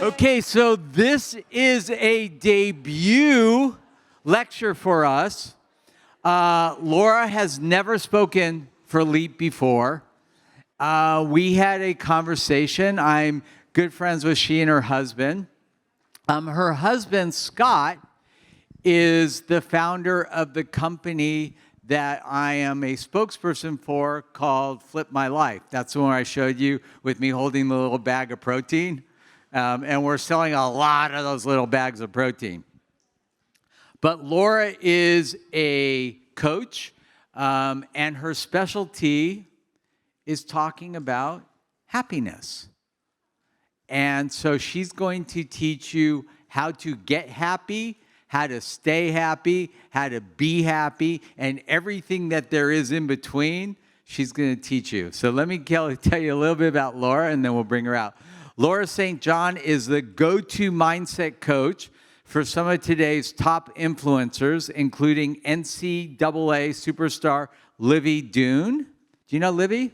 Okay, so this is a debut lecture for us. Laura has never spoken for Leap before. We had a conversation. I'm good friends with she and her husband. Her husband, Scott, is the founder of the company that I am a spokesperson for called Flip My Life. That's the one I showed you with me holding the little bag of protein. And we're selling a lot of those little bags of protein. But Laura is a coach, and her specialty is talking about happiness. And so she's going to teach you how to get happy, how to stay happy, how to be happy, and everything that there is in between, she's going to teach you. So let me tell you a little bit about Laura, and then we'll bring her out. Laura St. John is the go-to mindset coach for some of today's top influencers, including NCAA superstar Livy Dunne. Do you know Livy?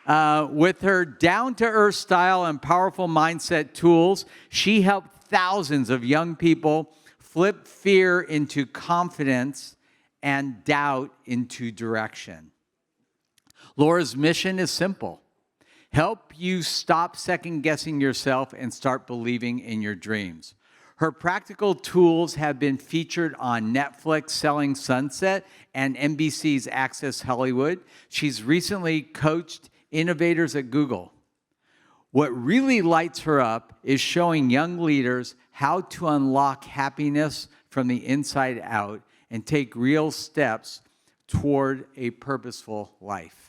With her down-to-earth style and powerful mindset tools, she helped thousands of young people flip fear into confidence and doubt into direction. Laura's mission is simple. Help you stop second-guessing yourself and start believing in your dreams. Her practical tools have been featured on Netflix Selling Sunset and NBC's Access Hollywood. She's recently coached innovators at Google. What really lights her up is showing young leaders how to unlock happiness from the inside out and take real steps toward a purposeful life.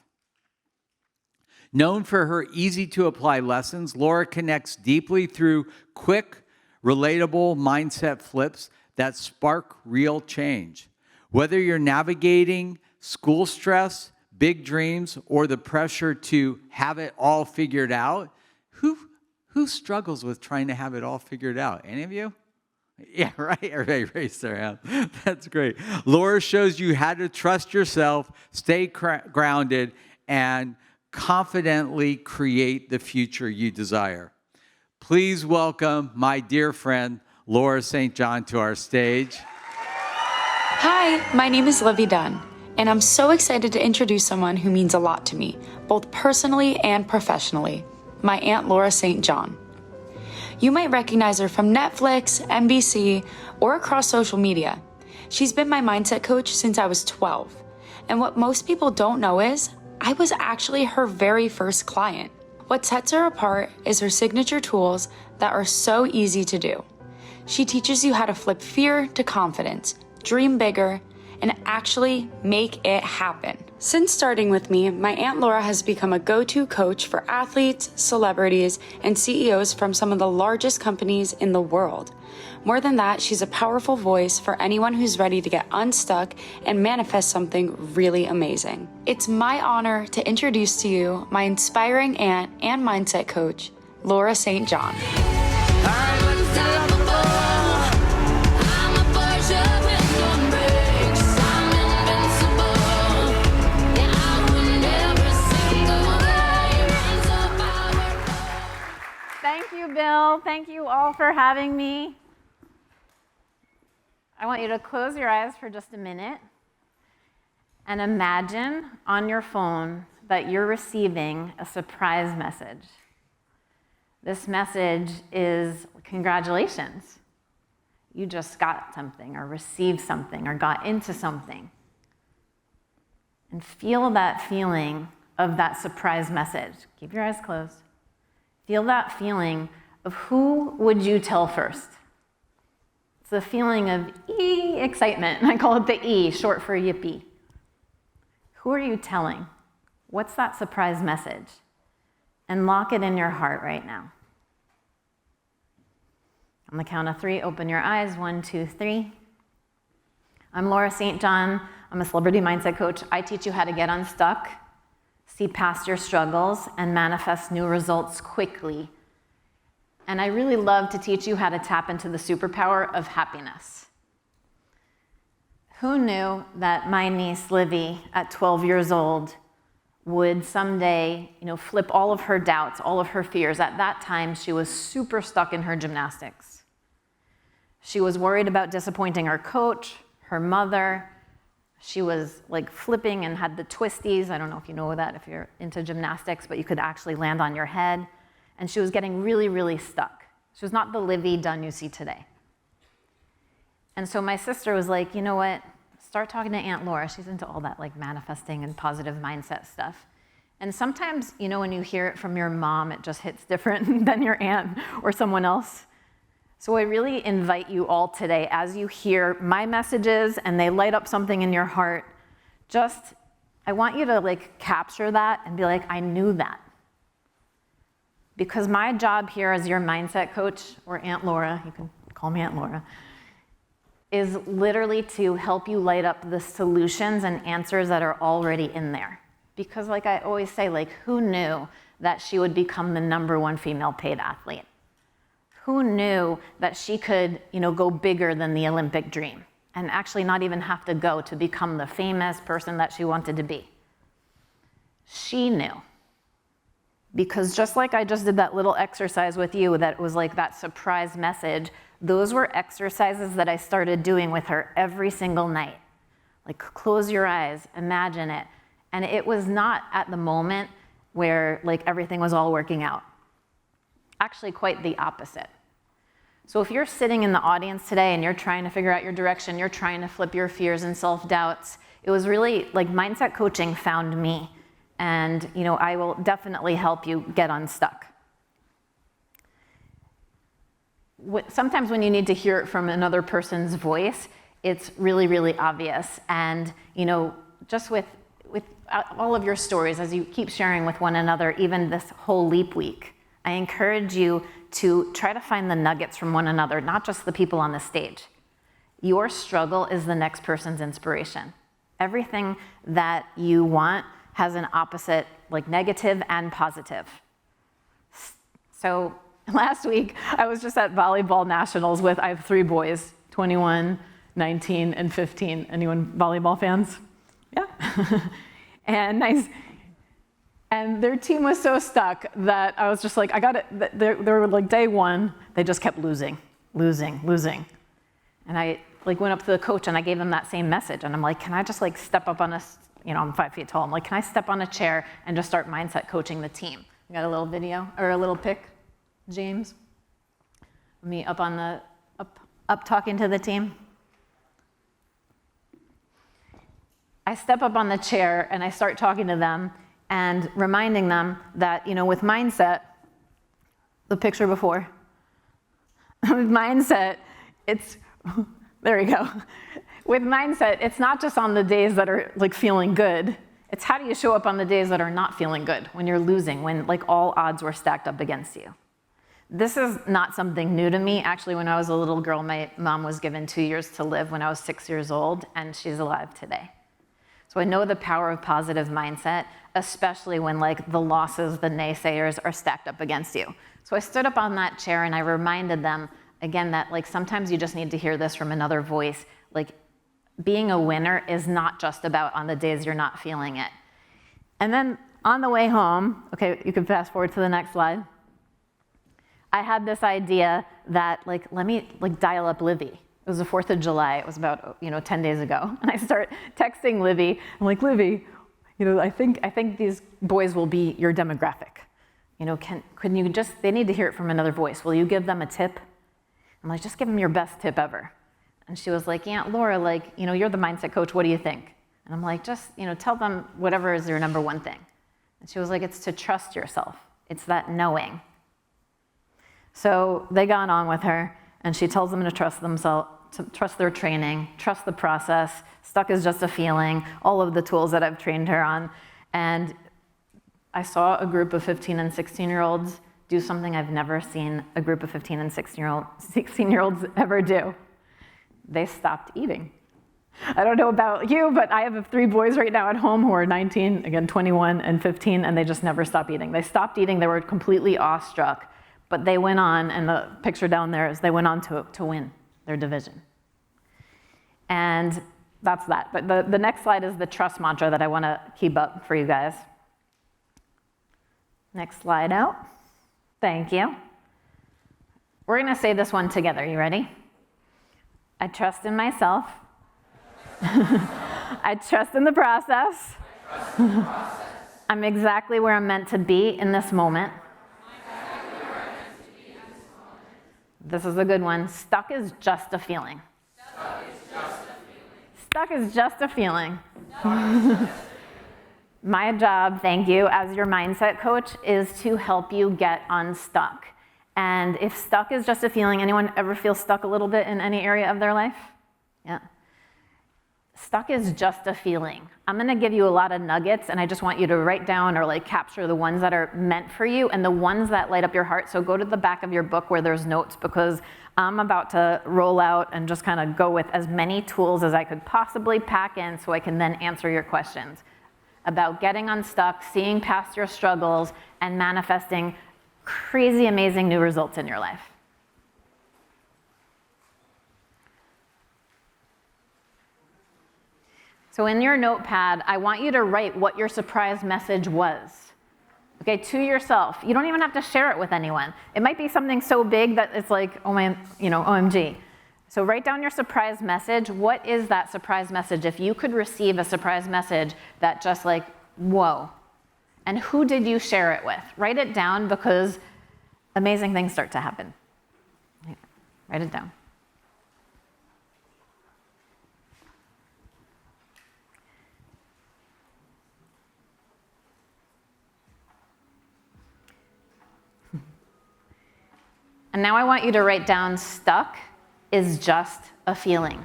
Known for her easy-to-apply lessons, Laura connects deeply through quick, relatable mindset flips that spark real change. Whether you're navigating school stress, big dreams, or the pressure to have it all figured out, who struggles with trying to have it all figured out? Any of you? Yeah, right? Everybody raised their hand. That's great. Laura shows you how to trust yourself, stay grounded, and confidently create the future you desire. Please welcome my dear friend, Laura St. John, to our stage. Hi, my name is Livy Dunne, and I'm so excited to introduce someone who means a lot to me, both personally and professionally, my Aunt Laura St. John. You might recognize her from Netflix, NBC, or across social media. She's been my mindset coach since I was 12, and what most people don't know is I was actually her very first client. What sets her apart is her signature tools that are so easy to do. She teaches you how to flip fear to confidence, dream bigger, and actually make it happen. Since starting with me, my Aunt Laura has become a go-to coach for athletes, celebrities, and CEOs from some of the largest companies in the world. More than that, she's a powerful voice for anyone who's ready to get unstuck and manifest something really amazing. It's my honor to introduce to you my inspiring aunt and mindset coach, Laura St. John. Thank you, Bill. Thank you all for having me. I want you to close your eyes for just a minute and imagine on your phone that you're receiving a surprise message. This message is, congratulations. You just got something or received something or got into something. And feel that feeling of that surprise message. Keep your eyes closed. Feel that feeling of who would you tell first? It's the feeling of excitement. I call it the E, short for yippee. Who are you telling? What's that surprise message? And lock it in your heart right now. On the count of 3, open your eyes. 1, 2, 3. I'm Laura St. John. I'm a celebrity mindset coach. I teach you how to get unstuck, see past your struggles, and manifest new results quickly. And I really love to teach you how to tap into the superpower of happiness. Who knew that my niece, Livy, at 12 years old, would someday, flip all of her doubts, all of her fears. At that time, she was super stuck in her gymnastics. She was worried about disappointing her coach, her mother. She was like flipping and had the twisties. I don't know if you know that if you're into gymnastics, but you could actually land on your head. And she was getting really, really stuck. She was not the Livy Dunn you see today. And so my sister was like, you know what? Start talking to Aunt Laura. She's into all that like manifesting and positive mindset stuff. And sometimes, when you hear it from your mom, it just hits different than your aunt or someone else. So I really invite you all today, as you hear my messages and they light up something in your heart, I want you to like capture that and be like, I knew that. Because my job here as your mindset coach, or Aunt Laura, you can call me Aunt Laura, is literally to help you light up the solutions and answers that are already in there. Because like I always say, like, who knew that she would become the #1 female paid athlete? Who knew that she could, go bigger than the Olympic dream and actually not even have to go to become the famous person that she wanted to be? She knew. Because just like I just did that little exercise with you that was like that surprise message, those were exercises that I started doing with her every single night. Like, close your eyes, imagine it. And it was not at the moment where like everything was all working out. Actually, quite the opposite. So if you're sitting in the audience today and you're trying to figure out your direction, you're trying to flip your fears and self-doubts, it was really like mindset coaching found me. And I will definitely help you get unstuck. Sometimes when you need to hear it from another person's voice, it's really, really obvious. And just with all of your stories, as you keep sharing with one another, even this whole Leap Week, I encourage you to try to find the nuggets from one another, not just the people on the stage. Your struggle is the next person's inspiration. Everything that you want has an opposite, like negative and positive. So last week, I was just at volleyball nationals I have 3 boys, 21, 19, and 15. Anyone volleyball fans? Yeah. And nice. And their team was so stuck that I was just like, I got it. They were like day 1, they just kept losing. And I like went up to the coach and I gave them that same message. And I'm like, can I just like step up on I'm 5 feet tall. I'm like, can I step on a chair and just start mindset coaching the team? We got a little video or a little pic, James. Me up on the, up talking to the team. I step up on the chair and I start talking to them and reminding them that, with mindset, the picture before, with mindset, there you go. With mindset, it's not just on the days that are like feeling good. It's how do you show up on the days that are not feeling good, when you're losing, when like all odds were stacked up against you. This is not something new to me. Actually, when I was a little girl, my mom was given 2 years to live when I was 6 years old, and she's alive today. So I know the power of positive mindset, especially when like the losses, the naysayers are stacked up against you. So I stood up on that chair and I reminded them again that like sometimes you just need to hear this from another voice. Like being a winner is not just about on the days you're not feeling it. And then on the way home, okay, you can fast forward to the next slide. I had this idea that like, let me like dial up Livy. It was the 4th of July. It was about 10 days ago. And I start texting Livy. I'm like, Livy, I think these boys will be your demographic. Can you just, they need to hear it from another voice. Will you give them a tip? I'm like, just give them your best tip ever. And she was like, Aunt Laura, like, you're the mindset coach. What do you think? And I'm like, just, tell them whatever is your #1 thing. And she was like, it's to trust yourself. It's that knowing. So they got on with her and she tells them to trust themselves, to trust their training, trust the process. Stuck is just a feeling, all of the tools that I've trained her on. And I saw a group of 15 and 16-year-olds do something I've never seen a group of 15 and 16-year-olds ever do. They stopped eating. I don't know about you, but I have 3 boys right now at home who are 19, again, 21 and 15, and they just never stop eating. They stopped eating, they were completely awestruck, but they went on, and the picture down there is they went on to win their division. And that's that. But the next slide is the trust mantra that I want to keep up for you guys. Next slide out. Thank you. We're going to say this one together. You ready? I trust in myself. I trust in the process. I'm exactly where I'm meant to be in this moment. This is a good one. Stuck is just a feeling. Stuck is just a feeling. My job, thank you, as your mindset coach is to help you get unstuck. And if stuck is just a feeling, anyone ever feel stuck a little bit in any area of their life? Yeah. Stuck is just a feeling. I'm gonna give you a lot of nuggets, and I just want you to write down or like capture the ones that are meant for you and the ones that light up your heart. So go to the back of your book where there's notes, because I'm about to roll out and just kind of go with as many tools as I could possibly pack in so I can then answer your questions about getting unstuck, seeing past your struggles, and manifesting crazy, amazing new results in your life. So in your notepad, I want you to write what your surprise message was, okay, to yourself. You don't even have to share it with anyone. It might be something so big that it's like, oh my, OMG. So write down your surprise message. What is that surprise message? If you could receive a surprise message that just like, whoa. And who did you share it with? Write it down, because amazing things start to happen. Write it down. And now I want you to write down stuck is just a feeling.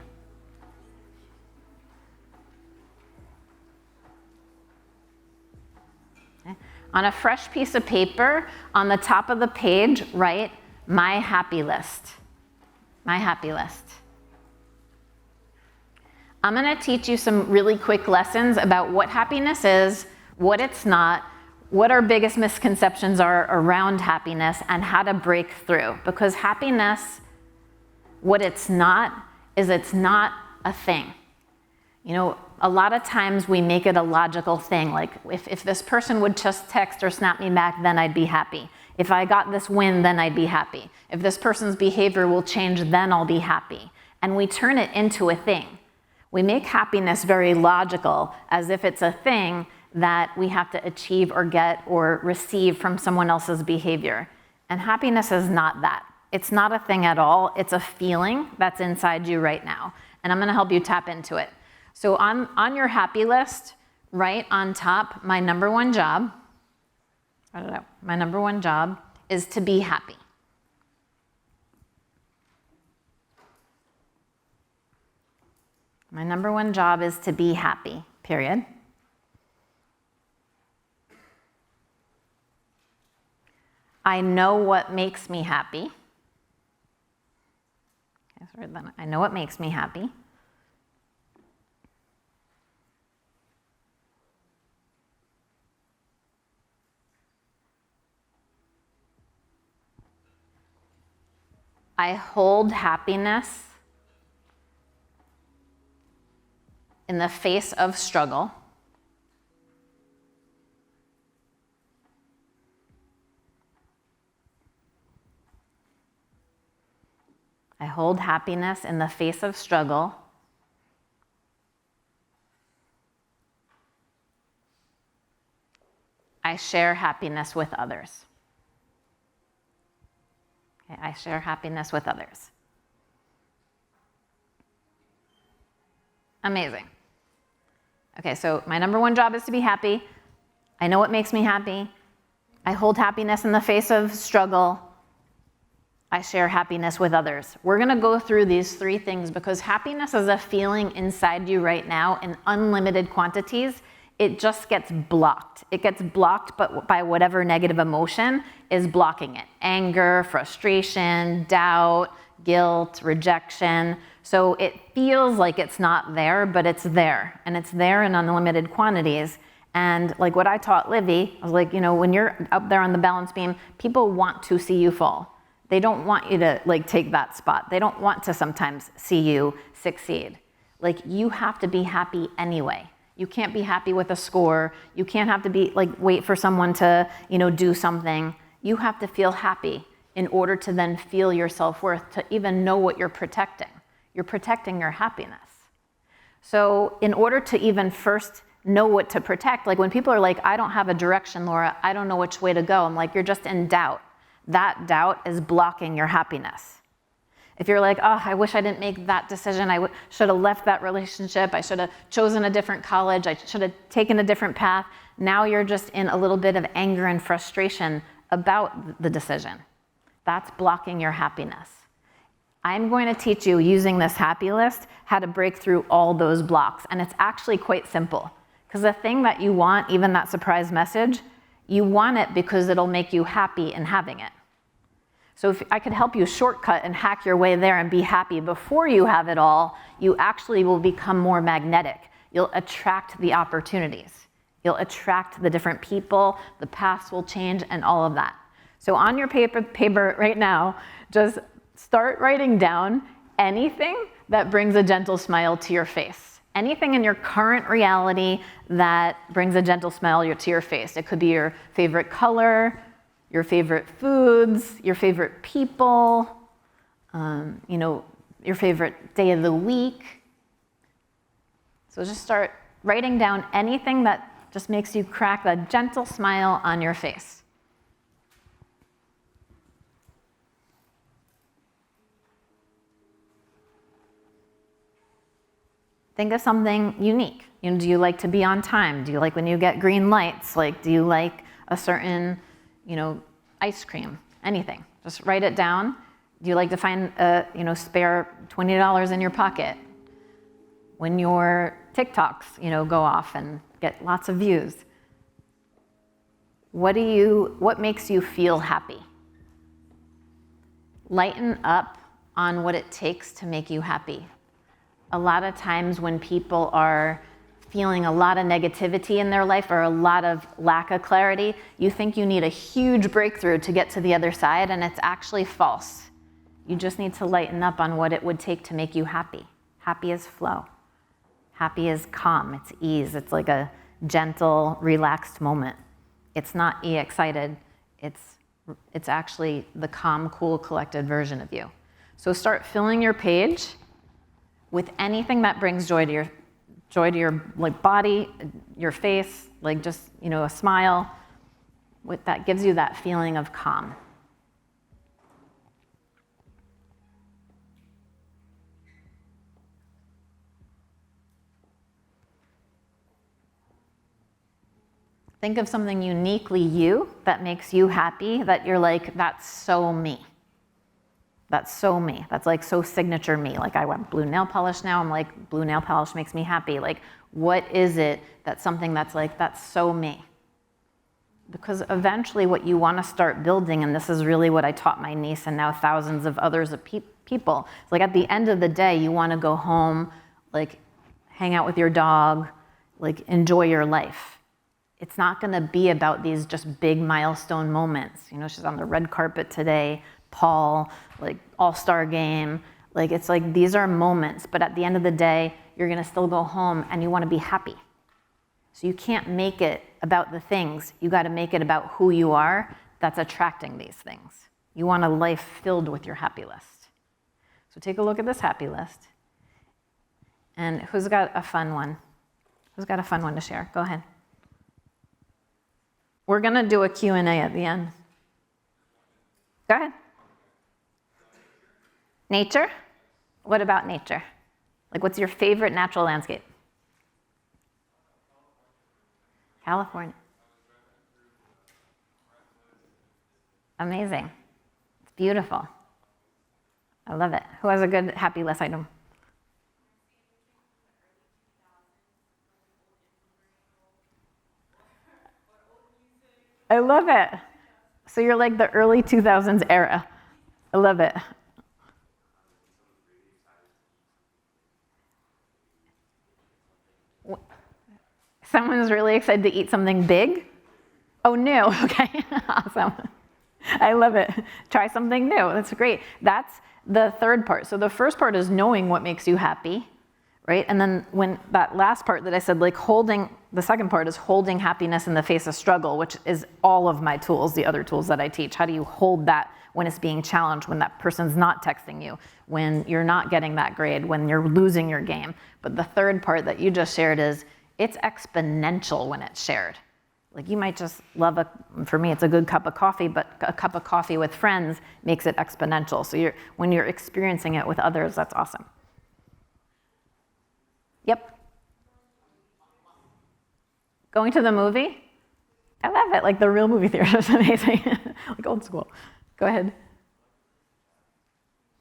Okay. On a fresh piece of paper, on the top of the page, write my happy list. My happy list. I'm gonna teach you some really quick lessons about what happiness is, what it's not, what our biggest misconceptions are around happiness, and how to break through. Because happiness, what it's not, is it's not a thing. A lot of times we make it a logical thing. Like, if this person would just text or snap me back, then I'd be happy. If I got this win, then I'd be happy. If this person's behavior will change, then I'll be happy. And we turn it into a thing. We make happiness very logical, as if it's a thing that we have to achieve or get or receive from someone else's behavior. And happiness is not that. It's not a thing at all. It's a feeling that's inside you right now. And I'm gonna help you tap into it. So on your happy list, right on top, my number one job, my number one job is to be happy. My number one job is to be happy, period. I know what makes me happy. I know what makes me happy. I hold happiness in the face of struggle. I hold happiness in the face of struggle. I share happiness with others. Okay, I share happiness with others. Amazing. Okay, so my number one job is to be happy. I know what makes me happy. I hold happiness in the face of struggle. I share happiness with others. We're gonna go through these three things because happiness is a feeling inside you right now in unlimited quantities. It just gets blocked. It gets blocked but by whatever negative emotion is blocking it. Anger, frustration, doubt, guilt, rejection. So it feels like it's not there, but it's there. And it's there in unlimited quantities. And like what I taught Livy, I was like, when you're up there on the balance beam, people want to see you fall. They don't want you to take that spot. They don't want to sometimes see you succeed. You have to be happy anyway. You can't be happy with a score. You can't have to be wait for someone to, do something. You have to feel happy in order to then feel your self-worth, to even know what you're protecting. You're protecting your happiness. So in order to even first know what to protect, like when people are like, I don't have a direction, Laura, I don't know which way to go. I'm like, you're just in doubt. That doubt is blocking your happiness. If you're like, oh, I wish I didn't make that decision. I should have left that relationship. I should have chosen a different college. I should have taken a different path. Now you're just in a little bit of anger and frustration about the decision. That's blocking your happiness. I'm going to teach you, using this happy list, how to break through all those blocks. And it's actually quite simple. Because the thing that you want, even that surprise message, you want it because it'll make you happy in having it. So if I could help you shortcut and hack your way there and be happy before you have it all, you actually will become more magnetic. You'll attract the opportunities. You'll attract the different people, the paths will change, and all of that. So on your paper right now, just start writing down anything that brings a gentle smile to your face. Anything in your current reality that brings a gentle smile to your face. It could be your favorite color, your favorite foods, your favorite people, your favorite day of the week. So just start writing down anything that just makes you crack a gentle smile on your face. Think of something unique. Do you like to be on time? Do you like when you get green lights? Do you like a certain, ice cream? Anything. Just write it down. Do you like to find a, spare $20 in your pocket? When your TikToks, go off and get lots of views. What makes you feel happy? Lighten up on what it takes to make you happy. A lot of times when people are feeling a lot of negativity in their life or a lot of lack of clarity, you think you need a huge breakthrough to get to the other side, and it's actually false. You just need to lighten up on what it would take to make you happy. Happy is flow. Happy is calm. It's ease. It's like a gentle, relaxed moment. It's not excited. It's actually the calm, cool, collected version of you. So start filling your page with anything that brings joy to your body, your face, just a smile. That gives you that feeling of calm. Think of something uniquely you that makes you happy, that you're like, that's so me. That's so me. That's so signature me. I want blue nail polish now. I'm like, blue nail polish makes me happy. What is it that's something that's so me? Because eventually what you want to start building, and this is really what I taught my niece and now thousands of others of people, it's at the end of the day, you want to go home, hang out with your dog, enjoy your life. It's not going to be about these just big milestone moments. She's on the red carpet today, Paul, all-star game. It's these are moments, but at the end of the day, you're gonna still go home and you wanna be happy. So you can't make it about the things. You gotta make it about who you are that's attracting these things. You want a life filled with your happy list. So take a look at this happy list. And who's got a fun one? Who's got a fun one to share? Go ahead. We're gonna do a Q&A at the end. Go ahead. Nature? What about nature? What's your favorite natural landscape? California. Amazing. It's beautiful. I love it. Who has a good happy list item? I love it. So you're the early 2000s era. I love it. Someone's really excited to eat something big? Oh, new. Okay, awesome. I love it. Try something new. That's great. That's the third part. So the first part is knowing what makes you happy, right? And then when that last part that I said, like the second part is holding happiness in the face of struggle, which is all of my tools, the other tools that I teach. How do you hold that when it's being challenged, when that person's not texting you, when you're not getting that grade, when you're losing your game? But the third part that you just shared is it's exponential when it's shared. Like you might just love for me, it's a good cup of coffee, but a cup of coffee with friends makes it exponential. So when you're experiencing it with others, that's awesome. Yep. Going to the movie? I love it. Like the real movie theater is amazing. Like old school. Go ahead.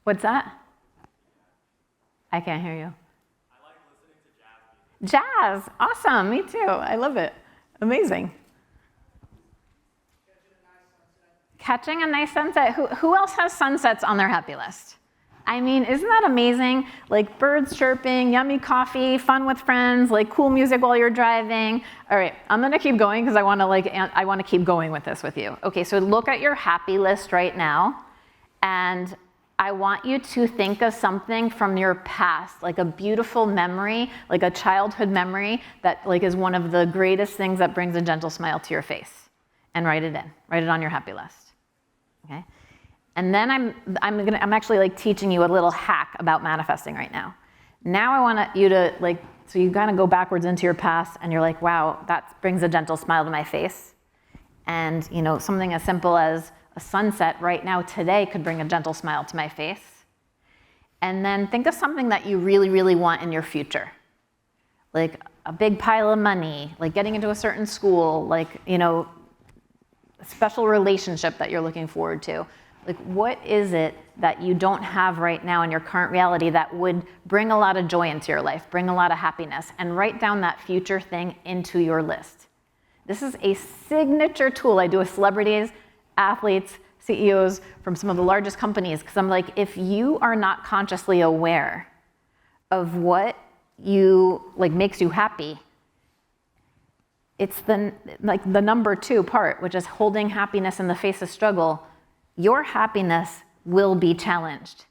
What's that? I can't hear you. I like listening to jazz music. Jazz. Awesome. Me too. I love it. Amazing. Catching a nice sunset. Who else has sunsets on their happy list? I mean, isn't that amazing? Like birds chirping, yummy coffee, fun with friends, like cool music while you're driving. All right, I'm gonna keep going because I wanna keep going with this with you. Okay, so look at your happy list right now, and I want you to think of something from your past, like a beautiful memory, like a childhood memory that like is one of the greatest things that brings a gentle smile to your face, and write it in. Write it on your happy list. Okay. And then I'm actually like teaching you a little hack about manifesting right now. Now I want you to like, so you kind of go backwards into your past and you're like, wow, that brings a gentle smile to my face. And you know, something as simple as a sunset right now today could bring a gentle smile to my face. And then think of something that you really, really want in your future. Like a big pile of money, like getting into a certain school, like, you know, a special relationship that you're looking forward to. Like, what is it that you don't have right now in your current reality that would bring a lot of joy into your life, bring a lot of happiness, and write down that future thing into your list. This is a signature tool I do with celebrities, athletes, CEOs from some of the largest companies, because I'm like, if you are not consciously aware of what makes you happy, it's the number 2 part, which is holding happiness in the face of struggle. Your happiness will be challenged.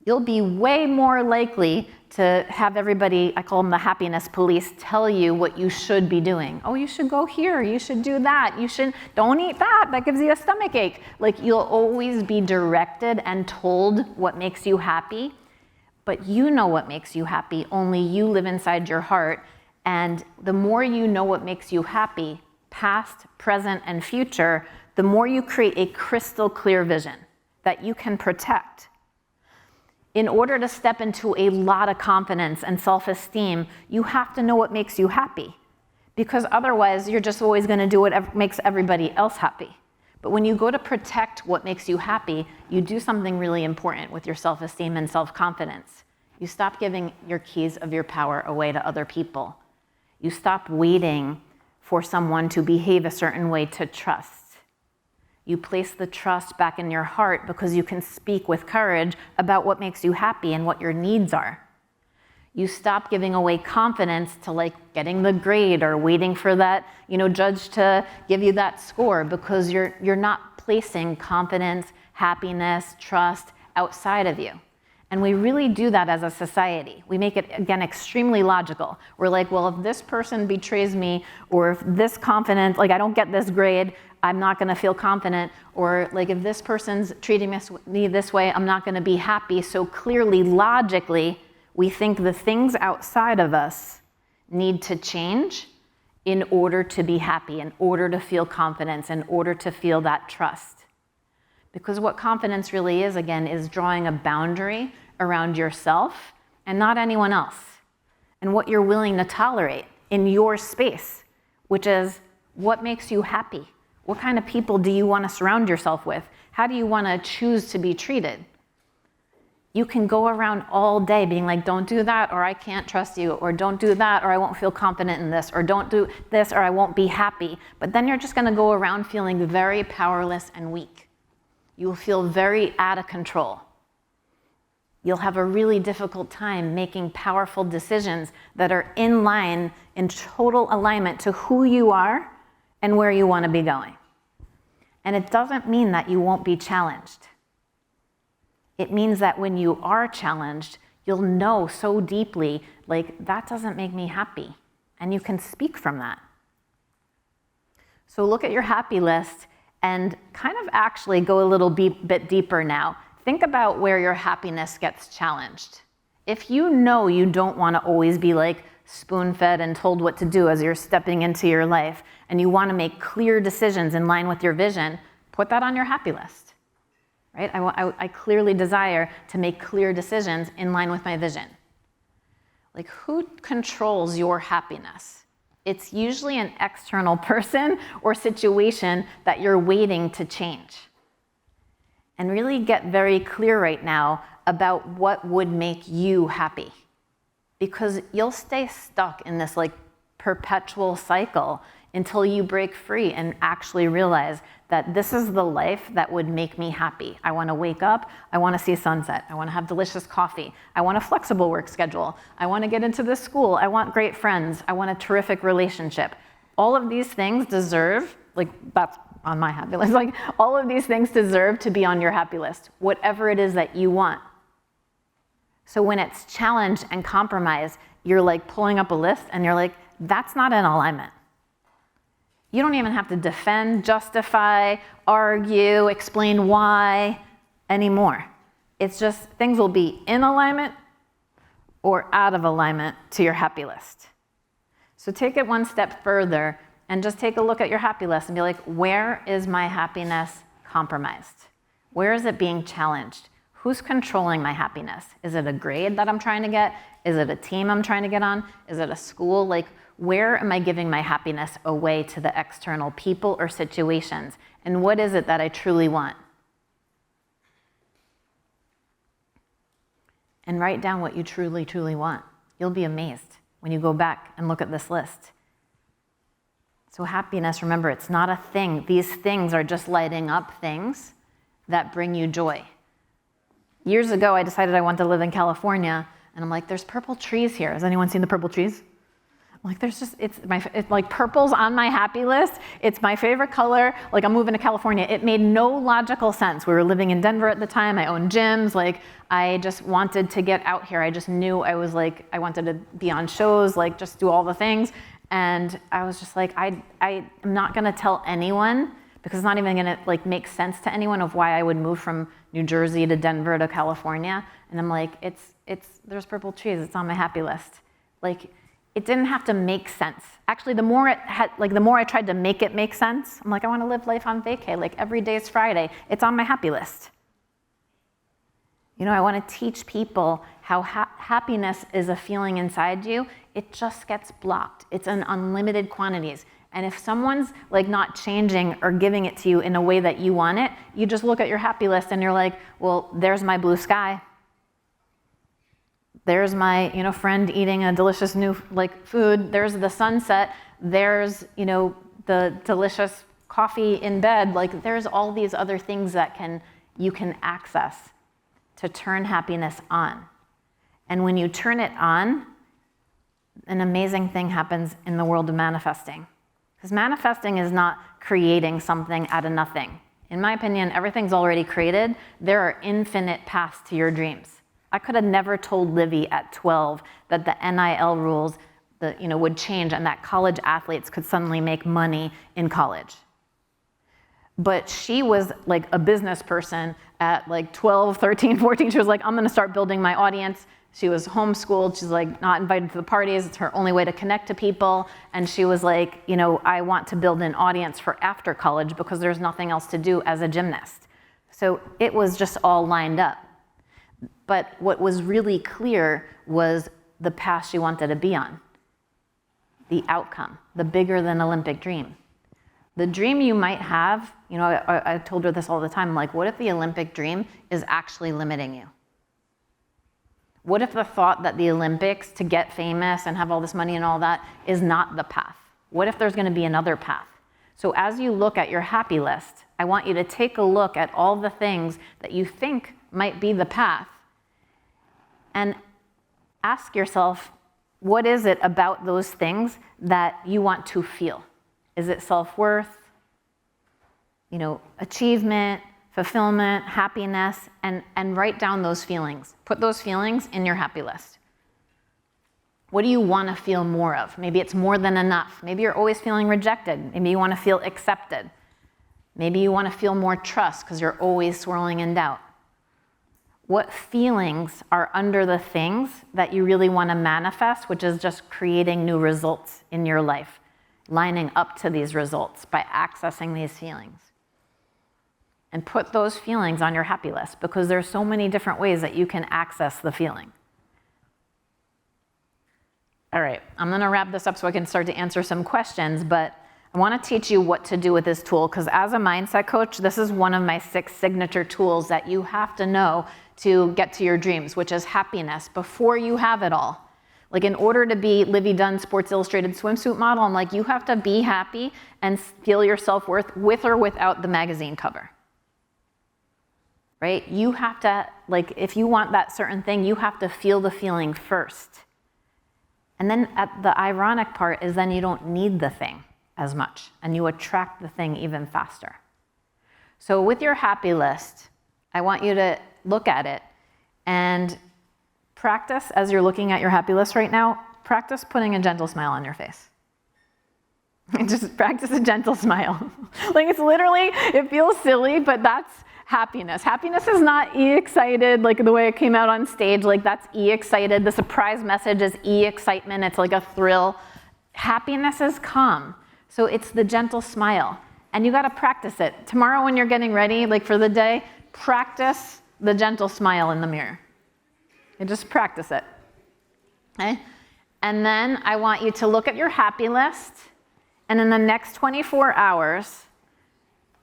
You'll be way more likely to have everybody, I call them the happiness police, tell you what you should be doing. Oh, you should go here, you should do that, don't eat that gives you a stomach ache. Like you'll always be directed and told what makes you happy, but you know what makes you happy, only you live inside your heart. And the more you know what makes you happy, past, present, and future, the more you create a crystal clear vision that you can protect. In order to step into a lot of confidence and self-esteem, you have to know what makes you happy, because otherwise you're just always going to do what makes everybody else happy. But when you go to protect what makes you happy, you do something really important with your self-esteem and self-confidence. You stop giving your keys of your power away to other people. You stop waiting for someone to behave a certain way to trust. You place the trust back in your heart because you can speak with courage about what makes you happy and what your needs are. You stop giving away confidence to like getting the grade or waiting for that, judge to give you that score, because you're not placing confidence, happiness, trust outside of you. And we really do that as a society. We make it, again, extremely logical. We're like, well, if this person betrays me, or if this confidence, like I don't get this grade, I'm not gonna feel confident, or like if this person's treating me this way, I'm not gonna be happy. So clearly, logically, we think the things outside of us need to change in order to be happy, in order to feel confidence, in order to feel that trust. Because what confidence really is, again, is drawing a boundary around yourself and not anyone else, and what you're willing to tolerate in your space, which is what makes you happy. What kind of people do you want to surround yourself with? How do you want to choose to be treated? You can go around all day being like, don't do that, or I can't trust you, or don't do that, or I won't feel confident in this, or don't do this, or I won't be happy. But then you're just going to go around feeling very powerless and weak. You'll feel very out of control. You'll have a really difficult time making powerful decisions that are in line, in total alignment to who you are and where you want to be going. And it doesn't mean that you won't be challenged. It means that when you are challenged, you'll know so deeply, like, that doesn't make me happy. And you can speak from that. So look at your happy list and kind of actually go a little bit deeper now. Think about where your happiness gets challenged. If you know you don't want to always be like spoon-fed and told what to do as you're stepping into your life, and you want to make clear decisions in line with your vision, put that on your happy list, right? I clearly desire to make clear decisions in line with my vision. Like, who controls your happiness? It's usually an external person or situation that you're waiting to change. And really get very clear right now about what would make you happy. Because you'll stay stuck in this like perpetual cycle until you break free and actually realize that this is the life that would make me happy. I want to wake up, I want to see sunset, I want to have delicious coffee, I want a flexible work schedule, I want to get into this school, I want great friends, I want a terrific relationship. All of these things deserve, like, that's on my happy list, like all of these things deserve to be on your happy list, whatever it is that you want. So when it's challenged and compromised, you're like pulling up a list and you're like, that's not in alignment. You don't even have to defend, justify, argue, explain why anymore. It's just things will be in alignment or out of alignment to your happy list. So take it one step further and just take a look at your happy list and be like, where is my happiness compromised? Where is it being challenged? Who's controlling my happiness? Is it a grade that I'm trying to get? Is it a team I'm trying to get on? Is it a school? Like, where am I giving my happiness away to the external people or situations? And what is it that I truly want? And write down what you truly, truly want. You'll be amazed when you go back and look at this list. So happiness, remember, it's not a thing. These things are just lighting up things that bring you joy. Years ago, I decided I wanted to live in California, and I'm like, there's purple trees here. Has anyone seen the purple trees? I'm like, it's like purple's on my happy list. It's my favorite color. Like, I'm moving to California. It made no logical sense. We were living in Denver at the time. I owned gyms. Like, I just wanted to get out here. I just knew I was like, I wanted to be on shows, like just do all the things. And I was just like, I'm not gonna tell anyone, because it's not even gonna like make sense to anyone of why I would move from New Jersey to Denver to California. And I'm like, there's purple trees. It's on my happy list. Like, it didn't have to make sense. Actually, the more I tried to make it make sense, I'm like, I want to live life on vacay. Like, every day is Friday. It's on my happy list. You know, I want to teach people how happiness is a feeling inside you. It just gets blocked. It's in unlimited quantities. And if someone's like not changing or giving it to you in a way that you want it, you just look at your happy list and you're like, well, there's my blue sky. There's my, friend eating a delicious new food. There's the sunset. There's, the delicious coffee in bed. Like, there's all these other things that you can access to turn happiness on. And when you turn it on, an amazing thing happens in the world of manifesting. Because manifesting is not creating something out of nothing. In my opinion, everything's already created. There are infinite paths to your dreams. I could have never told Livy at 12 that the NIL rules would change and that college athletes could suddenly make money in college. But she was like a business person at like 12, 13, 14. She was like, I'm gonna start building my audience. She was homeschooled. She's like not invited to the parties. It's her only way to connect to people. And she was like, I want to build an audience for after college because there's nothing else to do as a gymnast. So it was just all lined up. But what was really clear was the path she wanted to be on, the outcome, the bigger than Olympic dream. The dream you might have, I told her this all the time, like, what if the Olympic dream is actually limiting you? What if the thought that the Olympics, to get famous and have all this money and all that, is not the path? What if there's gonna be another path? So as you look at your happy list, I want you to take a look at all the things that you think might be the path and ask yourself, what is it about those things that you want to feel? Is it self-worth, achievement, fulfillment, happiness, and write down those feelings. Put those feelings in your happy list. What do you want to feel more of? Maybe it's more than enough. Maybe you're always feeling rejected. Maybe you want to feel accepted. Maybe you want to feel more trust because you're always swirling in doubt. What feelings are under the things that you really want to manifest, which is just creating new results in your life, lining up to these results by accessing these feelings? And put those feelings on your happy list, because there's so many different ways that you can access the feeling. All right, I'm gonna wrap this up so I can start to answer some questions, but I wanna teach you what to do with this tool, because as a mindset coach, this is one of my 6 signature tools that you have to know to get to your dreams, which is happiness, before you have it all. Like, in order to be Livy Dunn Sports Illustrated swimsuit model, I'm like, you have to be happy and feel your self-worth with or without the magazine cover. Right? You have to, like, if you want that certain thing, you have to feel the feeling first. And then the ironic part is then you don't need the thing as much, and you attract the thing even faster. So with your happy list, I want you to look at it and practice, as you're looking at your happy list right now, practice putting a gentle smile on your face. Just practice a gentle smile. Like, it's literally, it feels silly, but that's happiness. Happiness is not e-excited, like the way it came out on stage, like that's e-excited. The surprise message is e-excitement. It's like a thrill. Happiness is calm. So it's the gentle smile. And you gotta practice it. Tomorrow when you're getting ready, like for the day, practice the gentle smile in the mirror. And just practice it, okay? And then I want you to look at your happy list, and in the next 24 hours,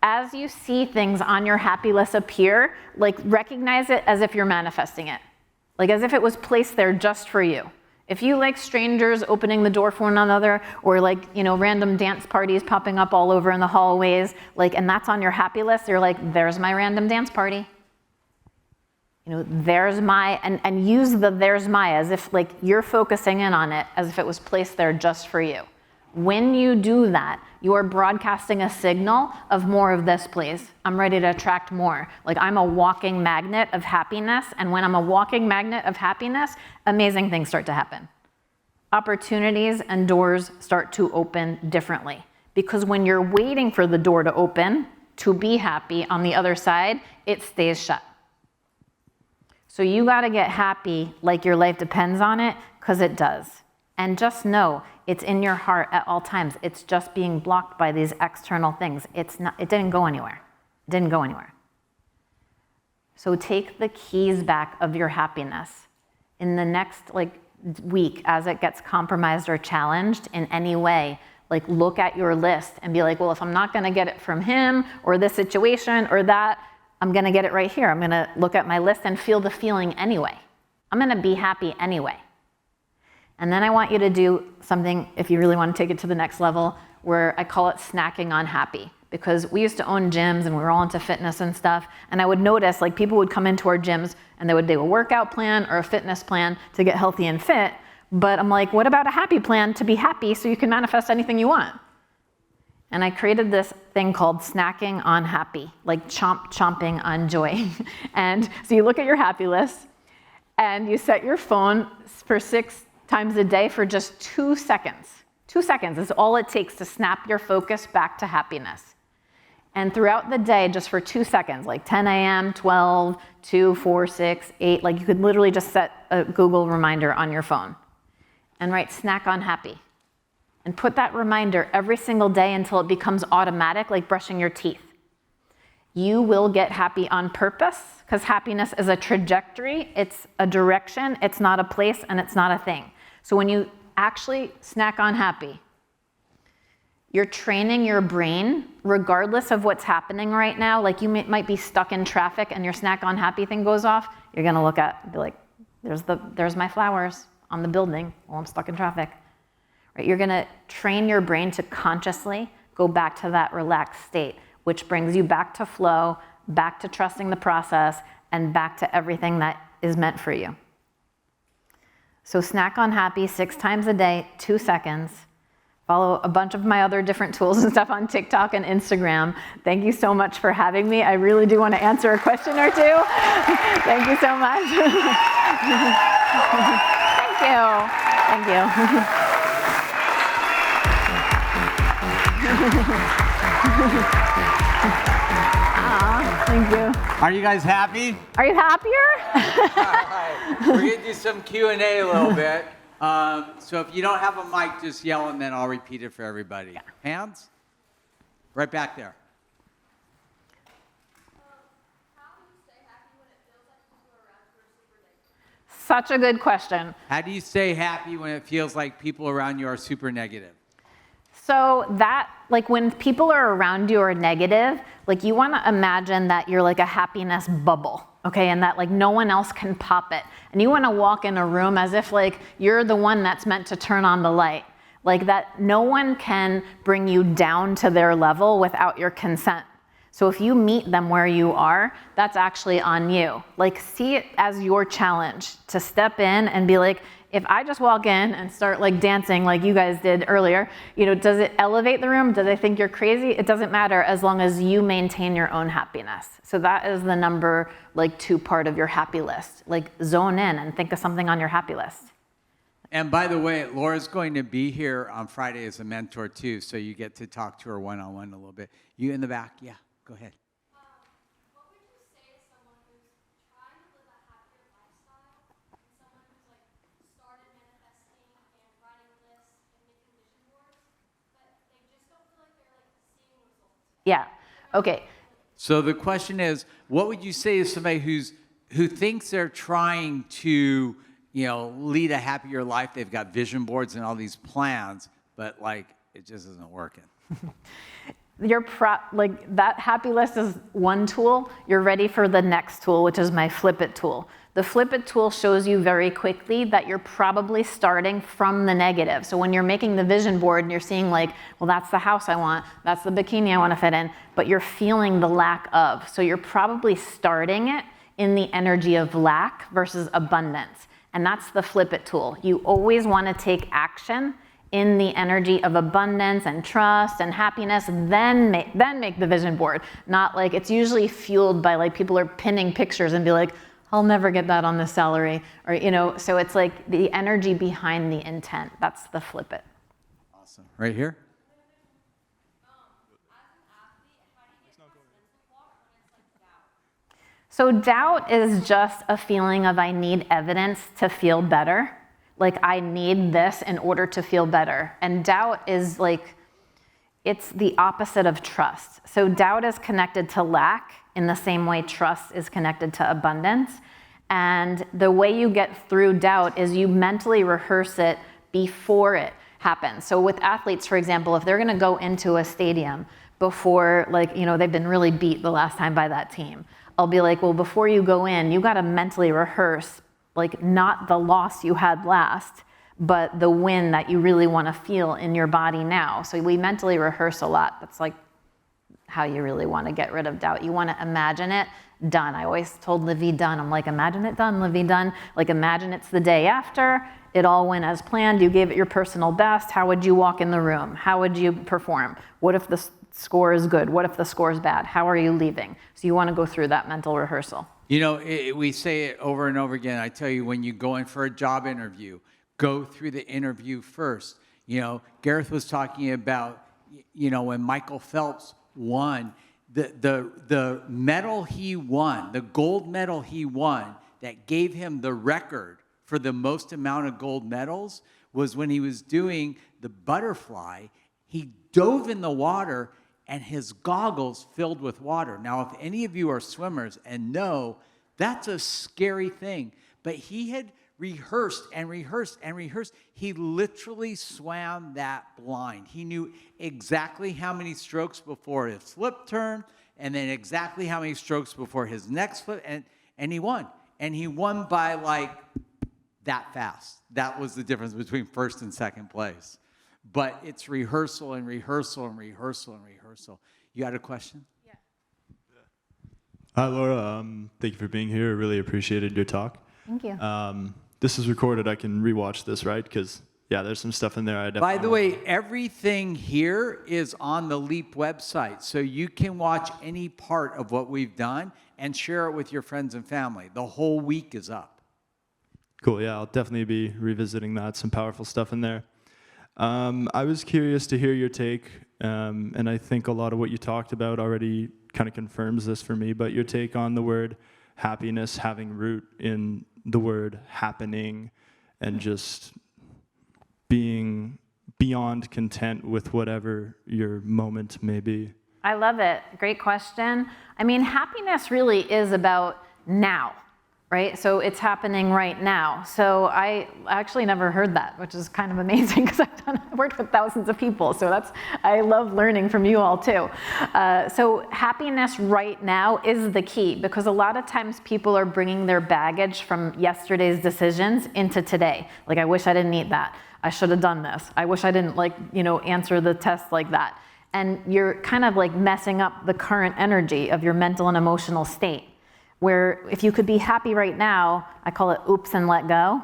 as you see things on your happy list appear, like, recognize it as if you're manifesting it. Like, as if it was placed there just for you. If you like strangers opening the door for one another, or like, you know, random dance parties popping up all over in the hallways, like, and that's on your happy list, you're like, there's my random dance party. You know, there's my, and use the there's my as if like you're focusing in on it as if it was placed there just for you. When you do that, you are broadcasting a signal of more of this, please. I'm ready to attract more. Like, I'm a walking magnet of happiness, and when I'm a walking magnet of happiness, amazing things start to happen. Opportunities and doors start to open differently. Because when you're waiting for the door to open to be happy on the other side, it stays shut. So you gotta get happy like your life depends on it, because it does. And just know it's in your heart at all times. It's just being blocked by these external things. It's not, it didn't go anywhere. It didn't go anywhere. So take the keys back of your happiness. In the next week, as it gets compromised or challenged in any way, like, look at your list and be like, well, if I'm not gonna get it from him or this situation or that, I'm gonna get it right here. I'm gonna look at my list and feel the feeling anyway. I'm gonna be happy anyway. And then I want you to do something, if you really want to take it to the next level, where I call it snacking on happy. Because we used to own gyms and we were all into fitness and stuff. And I would notice, like, people would come into our gyms and they would do a workout plan or a fitness plan to get healthy and fit. But I'm like, what about a happy plan to be happy so you can manifest anything you want? And I created this thing called snacking on happy, like chomping on joy. And so you look at your happy list and you set your phone for 6 times a day for just 2 seconds. 2 seconds is all it takes to snap your focus back to happiness. And throughout the day, just for 2 seconds, like 10 a.m., 12, 2, 4, 6, 8, like you could literally just set a Google reminder on your phone and write snack on happy. And put that reminder every single day until it becomes automatic, like brushing your teeth. You will get happy on purpose, because happiness is a trajectory, it's a direction, it's not a place, and it's not a thing. So when you actually snack on happy, you're training your brain, regardless of what's happening right now. Like, you might be stuck in traffic and your snack on happy thing goes off. You're gonna look at, be like, there's my flowers on the building while I'm stuck in traffic. Right? You're gonna train your brain to consciously go back to that relaxed state, which brings you back to flow, back to trusting the process, and back to everything that is meant for you. So snack on happy 6 times a day, 2 seconds. Follow a bunch of my other different tools and stuff on TikTok and Instagram. Thank you so much for having me. I really do want to answer a question or two. Thank you so much. Thank you. Thank you. Thank you. Are you guys happy? Are you happier? We're going to do some Q&A a little bit. So if you don't have a mic, just yell and then I'll repeat it for everybody. Yeah. Hands? Right back there. Such a good question. How do you stay happy when it feels like people around you are super negative? So that, like when people are around you are negative, like you want to imagine that you're like a happiness bubble, okay? And that like no one else can pop it. And you want to walk in a room as if like you're the one that's meant to turn on the light. Like that no one can bring you down to their level without your consent. So if you meet them where you are, that's actually on you. Like see it as your challenge to step in and be like, if I just walk in and start like dancing like you guys did earlier, does it elevate the room? Do they think you're crazy? It doesn't matter as long as you maintain your own happiness. So that is the number 2 part of your happy list. Like zone in and think of something on your happy list. And by the way, Laura's going to be here on Friday as a mentor too, so you get to talk to her one-on-one a little bit. You in the back? Yeah, go ahead. What would you say to someone who's trying to live a happier lifestyle, and someone who's like started manifesting and writing lists and making vision boards, but they just don't feel like they're like seeing results? Yeah, okay. So the question is, what would you say to somebody who thinks they're trying to, lead a happier life? They've got vision boards and all these plans, but like it just isn't working. That happy list is one tool. You're ready for the next tool, which is my Flip It tool. The Flip It tool shows you very quickly that you're probably starting from the negative. So when you're making the vision board and you're seeing like, well, that's the house I want, that's the bikini I want to fit in, but you're feeling the lack of. So you're probably starting it in the energy of lack versus abundance. And that's the Flip It tool. You always want to take action in the energy of abundance and trust and happiness, then make the vision board. Not like, it's usually fueled by like people are pinning pictures and be like, I'll never get that on the salary. Or, so it's like the energy behind the intent. That's the Flip It. Awesome. Right here? So doubt is just a feeling of I need evidence to feel better. Like I need this in order to feel better. And doubt is like, it's the opposite of trust. So doubt is connected to lack in the same way trust is connected to abundance. And the way you get through doubt is you mentally rehearse it before it happens. So with athletes, for example, if they're gonna go into a stadium before they've been really beat the last time by that team, I'll be like, well, before you go in, you gotta mentally rehearse like not the loss you had last, but the win that you really want to feel in your body now. So we mentally rehearse a lot. That's like how you really want to get rid of doubt. You want to imagine it done. I always told Livy Dunn, I'm like, imagine it done, Livy Dunn. Like imagine it's the day after, it all went as planned, you gave it your personal best. How would you walk in the room? How would you perform? What if the score is good? What if the score is bad? How are you leaving? So you want to go through that mental rehearsal. We say it over and over again. I tell you, when you go in for a job interview, go through the interview first. Gareth was talking about, when Michael Phelps won, the medal he won, the gold medal he won that gave him the record for the most amount of gold medals was when he was doing the butterfly. He dove in the water and his goggles filled with water. Now, if any of you are swimmers and know, that's a scary thing. But he had rehearsed and rehearsed and rehearsed. He literally swam that blind. He knew exactly how many strokes before his flip turn, and then exactly how many strokes before his next flip, and he won. And he won by like that fast. That was the difference between first and second place. But it's rehearsal and rehearsal and rehearsal and rehearsal. You had a question? Yeah. Hi, Laura. Thank you for being here. I really appreciated your talk. Thank you. This is recorded. I can rewatch this, right? Because yeah, there's some stuff in there. I By definitely the way, everything here is on the Leap website, so you can watch any part of what we've done and share it with your friends and family. The whole week is up. Cool. Yeah, I'll definitely be revisiting that. Some powerful stuff in there. I was curious to hear your take, and I think a lot of what you talked about already kind of confirms this for me, but your take on the word happiness having root in the word happening and just being beyond content with whatever your moment may be. I love it. Great question. I mean, happiness really is about now, right? So it's happening right now. So I actually never heard that, which is kind of amazing because I've worked with thousands of people. So I love learning from you all too. So happiness right now is the key, because a lot of times people are bringing their baggage from yesterday's decisions into today. Like, I wish I didn't eat that. I should have done this. I wish I didn't answer the test like that. And you're kind of like messing up the current energy of your mental and emotional state. Where if you could be happy right now, I call it oops and let go,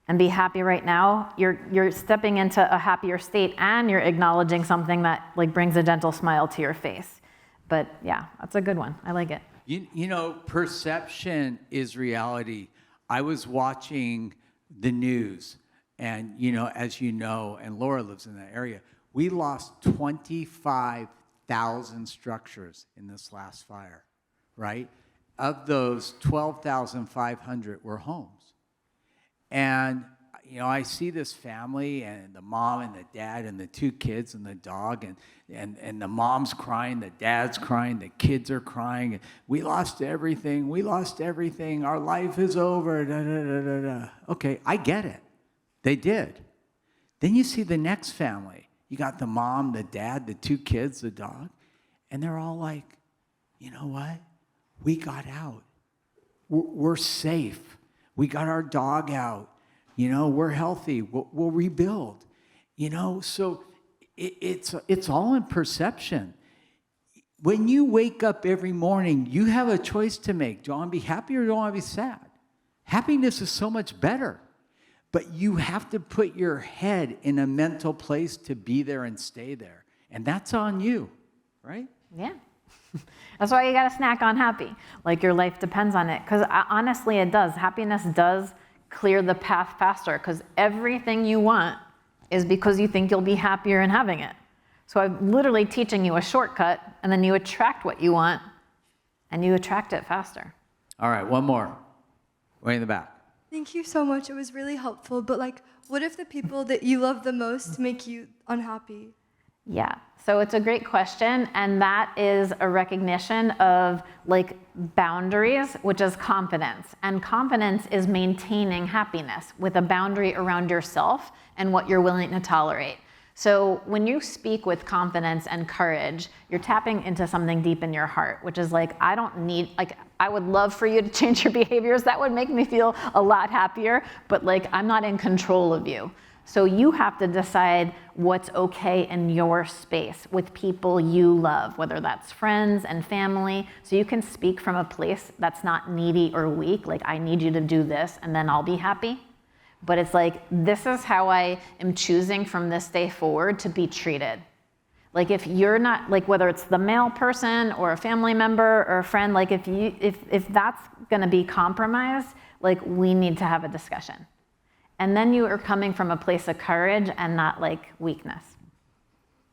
and be happy right now, you're stepping into a happier state, and you're acknowledging something that like brings a gentle smile to your face. But yeah, that's a good one. I like it. You know, perception is reality. I was watching the news, and as you know, and Laura lives in that area, we lost 25,000 structures in this last fire, right? Of those, 12,500 were homes. And, I see this family, and the mom and the dad and the two kids and the dog, and the mom's crying, the dad's crying, the kids are crying. And we lost everything. We lost everything. Our life is over. Da, da, da, da, da. Okay, I get it. They did. Then you see the next family. You got the mom, the dad, the two kids, the dog, and they're all like, you know what? We got out. We're safe. We got our dog out. We're healthy. We'll rebuild. So it's all in perception. When you wake up every morning, you have a choice to make. Do I want to be happy or do I want to be sad? Happiness is so much better. But you have to put your head in a mental place to be there and stay there. And that's on you, right? Yeah. That's why you got to snack on happy. Like, your life depends on it. Because honestly, it does. Happiness does clear the path faster, because everything you want is because you think you'll be happier in having it. So I'm literally teaching you a shortcut, and then you attract what you want, and you attract it faster. All right, one more. Way in the back. Thank you so much. It was really helpful. But what if the people that you love the most make you unhappy? Yeah, so it's a great question, and that is a recognition of boundaries, which is confidence. And confidence is maintaining happiness with a boundary around yourself and what you're willing to tolerate. So when you speak with confidence and courage, you're tapping into something deep in your heart, which is I would love for you to change your behaviors. That would make me feel a lot happier, but I'm not in control of you. So you have to decide what's okay in your space with people you love, whether that's friends and family. So you can speak from a place that's not needy or weak, I need you to do this and then I'll be happy. But it's this is how I am choosing from this day forward to be treated. If you're not, whether it's the male person or a family member or a friend, if that's gonna be compromised, we need to have a discussion. And then you are coming from a place of courage and not weakness.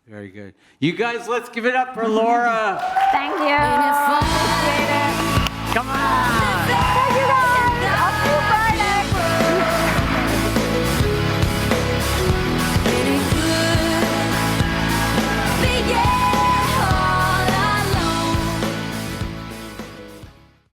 Very good. You guys, let's give it up for Laura. Thank you. Come on.